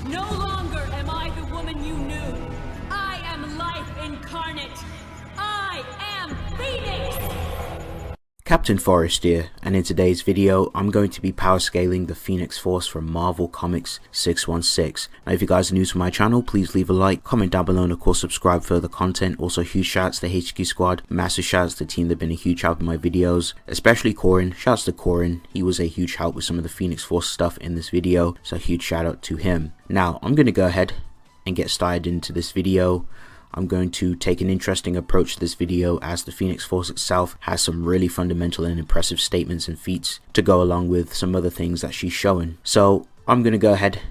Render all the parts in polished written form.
No longer am I the woman you knew. I am life incarnate. I am Phoenix! Captain Forrest here, and in today's video I'm going to be power scaling the Phoenix Force from Marvel Comics 616. Now if you guys are new to my channel, please leave a like, comment down below, and of course subscribe for further content. Also huge shouts to HQ Squad, massive shouts to the team that have been a huge help in my videos, especially Korin. Shouts to Korin, he was a huge help with some of the Phoenix Force stuff in this video, so a huge shout out to him. Now I'm going to go ahead and get started into this video. I'm going to take an interesting approach to this video as the Phoenix Force itself has some really fundamental and impressive statements and feats to go along with some other things that she's showing. So I'm going to go ahead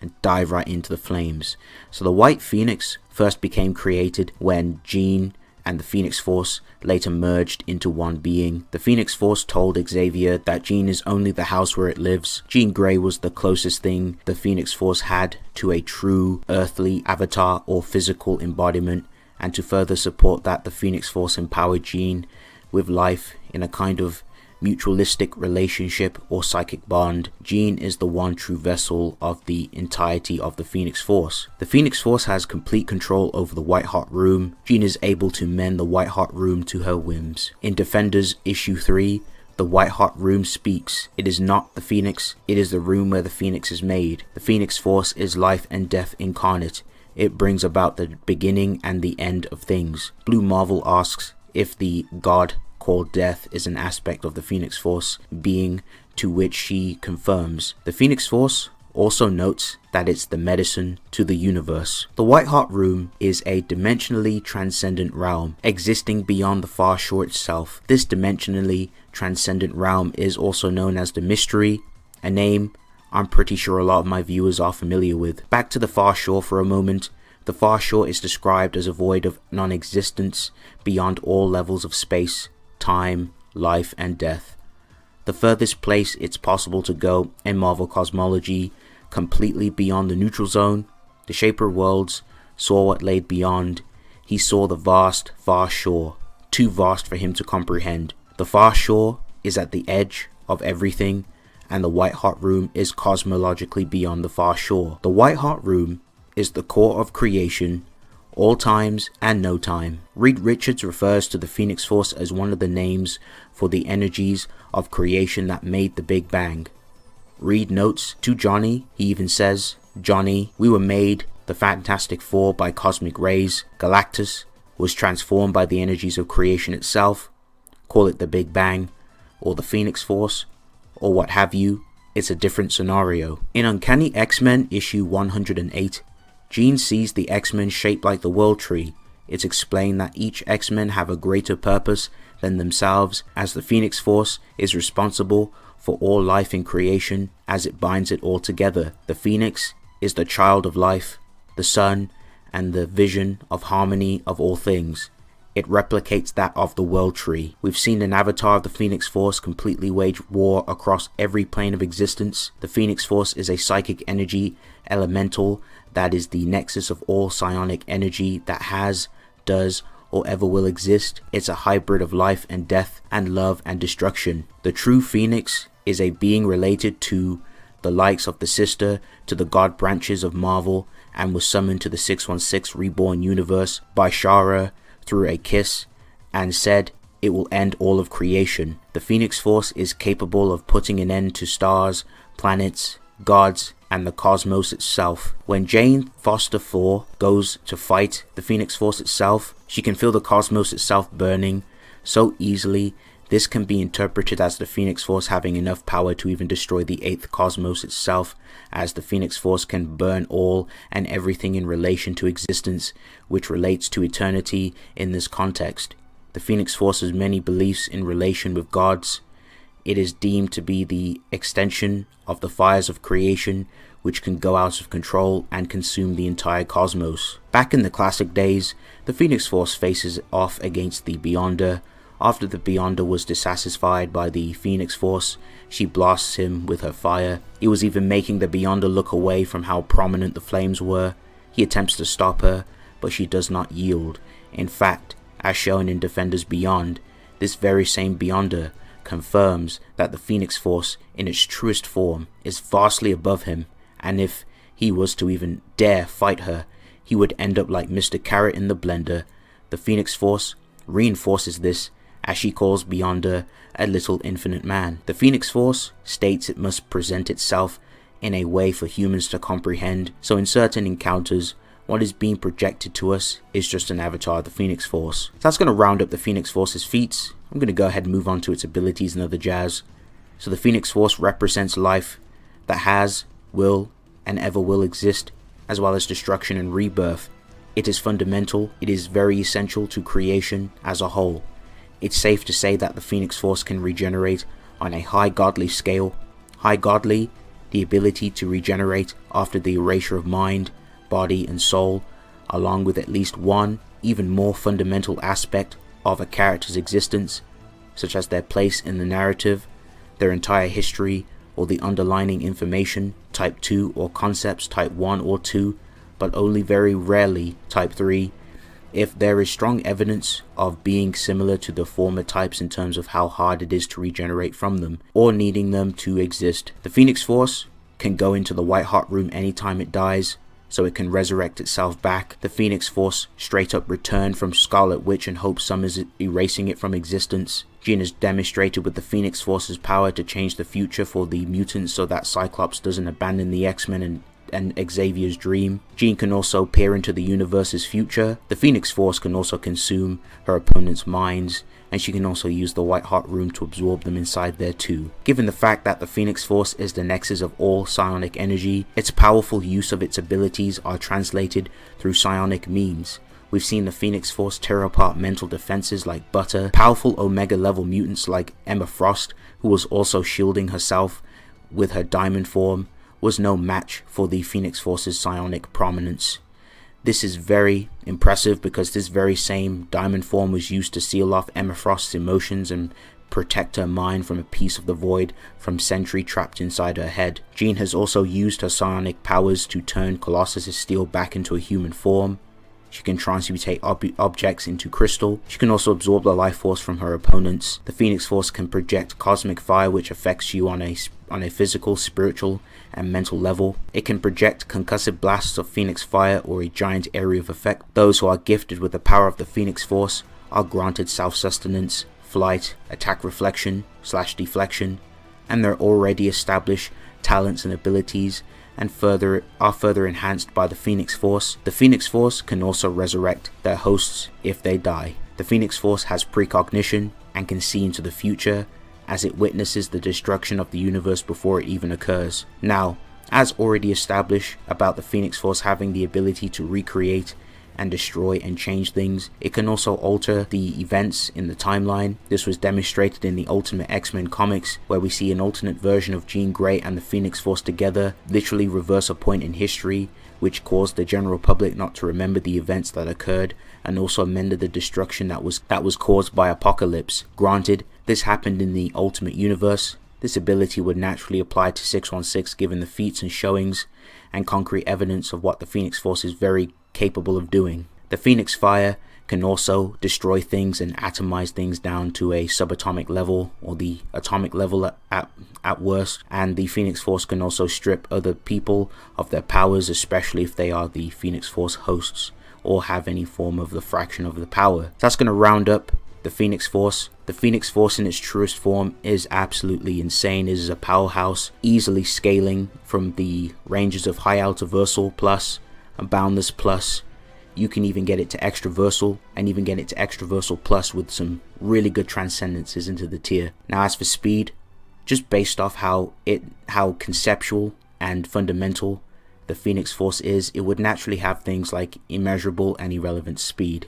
and dive right into the flames. So the White Phoenix first became created when Jean and the Phoenix Force later merged into one being. The Phoenix Force told Xavier that Jean is only the house where it lives. Jean Grey was the closest thing the Phoenix Force had to a true earthly avatar or physical embodiment, and to further support that, the Phoenix Force empowered Jean with life in a kind of mutualistic relationship or psychic bond. Jean is the one true vessel of the entirety of the Phoenix Force. The Phoenix Force has complete control over the White Hot Room. Jean is able to mend the White Hot Room to her whims. In Defenders issue 3, the White Hot Room speaks. It is not the Phoenix, it is the room where the Phoenix is made. The Phoenix Force is life and death incarnate. It brings about the beginning and the end of things. Blue Marvel asks if the god called Death is an aspect of the Phoenix Force being, to which she confirms. The Phoenix Force also notes that it's the medicine to the universe. The White Hot Room is a dimensionally transcendent realm existing beyond the far shore itself. This dimensionally transcendent realm is also known as the Mystery, a name I'm pretty sure a lot of my viewers are familiar with. Back to the far shore for a moment. The far shore is described as a void of non-existence beyond all levels of space, time, life, and death. The furthest place it's possible to go in Marvel cosmology, completely beyond the neutral zone. The Shaper of Worlds saw what lay beyond. He saw the vast, far shore, too vast for him to comprehend. The far shore is at the edge of everything, and the White Hot Room is cosmologically beyond the far shore. The White Hot Room is the core of creation, all times and no time. Reed Richards refers to the Phoenix Force as one of the names for the energies of creation that made the Big Bang. Reed notes to Johnny, he even says, "Johnny, we were made, the Fantastic Four, by cosmic rays. Galactus was transformed by the energies of creation itself. Call it the Big Bang, or the Phoenix Force, or what have you. It's a different scenario." In Uncanny X-Men issue 108, Jean sees the X-Men shaped like the World Tree. It's explained that each X-Men have a greater purpose than themselves, as the Phoenix Force is responsible for all life in creation as it binds it all together. The Phoenix is the child of life, the sun, and the vision of harmony of all things. It replicates that of the World Tree. We've seen an avatar of the Phoenix Force completely wage war across every plane of existence. The Phoenix Force is a psychic energy elemental that is the nexus of all psionic energy that has, does, or ever will exist. It's a hybrid of life and death, and love and destruction. The true Phoenix is a being related to the likes of the sister to the god branches of Marvel, and was summoned to the 616 Reborn universe by Shara through a kiss, and said it will end all of creation. The Phoenix Force is capable of putting an end to stars, planets, gods, and the cosmos itself. When Jane Foster 4 goes to fight the Phoenix Force itself, she can feel the cosmos itself burning so easily. This can be interpreted as the Phoenix Force having enough power to even destroy the 8th cosmos itself, as the Phoenix Force can burn all and everything in relation to existence which relates to eternity in this context. The Phoenix Force has many beliefs in relation with gods. It is deemed to be the extension of the fires of creation, which can go out of control and consume the entire cosmos. Back in the classic days, the Phoenix Force faces off against the Beyonder. After the Beyonder was dissatisfied by the Phoenix Force, she blasts him with her fire. He was even making the Beyonder look away from how prominent the flames were. He attempts to stop her, but she does not yield. In fact, as shown in Defenders Beyond, this very same Beyonder confirms that the Phoenix Force in its truest form is vastly above him, and if he was to even dare fight her, he would end up like Mr. Carrot in the blender. The Phoenix Force reinforces this as she calls Beyonder a little infinite man. The Phoenix Force states it must present itself in a way for humans to comprehend, so in certain encounters, what is being projected to us is just an avatar of the Phoenix Force. So that's going to round up the Phoenix Force's feats. I'm going to go ahead and move on to its abilities and other jazz. So the Phoenix Force represents life that has, will, and ever will exist, as well as destruction and rebirth. It is fundamental, it is very essential to creation as a whole. It's safe to say that the Phoenix Force can regenerate on a high godly scale. High godly, the ability to regenerate after the erasure of mind, body and soul, along with at least one, even more fundamental aspect of a character's existence, such as their place in the narrative, their entire history, or the underlying information, type 2, or concepts, type 1 or 2, but only very rarely type 3, if there is strong evidence of being similar to the former types in terms of how hard it is to regenerate from them, or needing them to exist. The Phoenix Force can go into the White Hot Room anytime it dies, so it can resurrect itself back. The Phoenix Force straight up returned from Scarlet Witch and Hope Summers erasing it from existence. Jean has demonstrated with the Phoenix Force's power to change the future for the mutants so that Cyclops doesn't abandon the X-Men and Xavier's dream. Jean can also peer into the universe's future. The Phoenix Force can also consume her opponent's minds, and she can also use the White Hot Room to absorb them inside there too. Given the fact that the Phoenix Force is the nexus of all psionic energy, its powerful use of its abilities are translated through psionic means. We've seen the Phoenix Force tear apart mental defenses like Butter, powerful Omega level mutants like Emma Frost, who was also shielding herself with her diamond form, was no match for the Phoenix Force's psionic prominence. This is very impressive because this very same diamond form was used to seal off Emma Frost's emotions and protect her mind from a piece of the void from Sentry trapped inside her head. Jean has also used her psionic powers to turn Colossus's steel back into a human form. She can transmutate objects into crystal. She can also absorb the life force from her opponents. The Phoenix Force can project cosmic fire, which affects you on a physical, spiritual, and mental level. It can project concussive blasts of Phoenix fire or a giant area of effect. Those who are gifted with the power of the Phoenix Force are granted self-sustenance, flight, attack reflection / deflection, and their already established talents and abilities and are further enhanced by the Phoenix Force. The Phoenix Force can also resurrect their hosts if they die. The Phoenix Force has precognition and can see into the future as it witnesses the destruction of the universe before it even occurs. Now, as already established about the Phoenix Force having the ability to recreate and destroy and change things, it can also alter the events in the timeline. This was demonstrated in the Ultimate X-Men comics, where we see an alternate version of Jean Grey and the Phoenix Force together literally reverse a point in history, which caused the general public not to remember the events that occurred, and also amended the destruction that was caused by Apocalypse. Granted, this happened in the Ultimate Universe. This ability would naturally apply to 616 given the feats and showings and concrete evidence of what the Phoenix Force is very capable of doing. The Phoenix Fire can also destroy things and atomize things down to a subatomic level or the atomic level at worst, and the Phoenix Force can also strip other people of their powers, especially if they are the Phoenix Force hosts or have any form of the fraction of the power. That's going to round up the Phoenix Force. The Phoenix Force in its truest form is absolutely insane. It is a powerhouse, easily scaling from the ranges of High Altiversal plus and Boundless plus. You can even get it to Extraversal and even get it to Extraversal plus with some really good transcendences into the tier. Now as for speed, just based off how conceptual and fundamental the Phoenix Force is, it would naturally have things like immeasurable and irrelevant speed.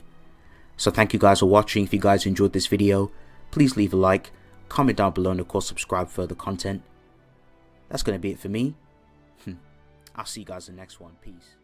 So thank you guys for watching. If you guys enjoyed this video, please leave a like, comment down below, and of course subscribe for further content. That's going to be it for me. I'll see you guys in the next one. Peace.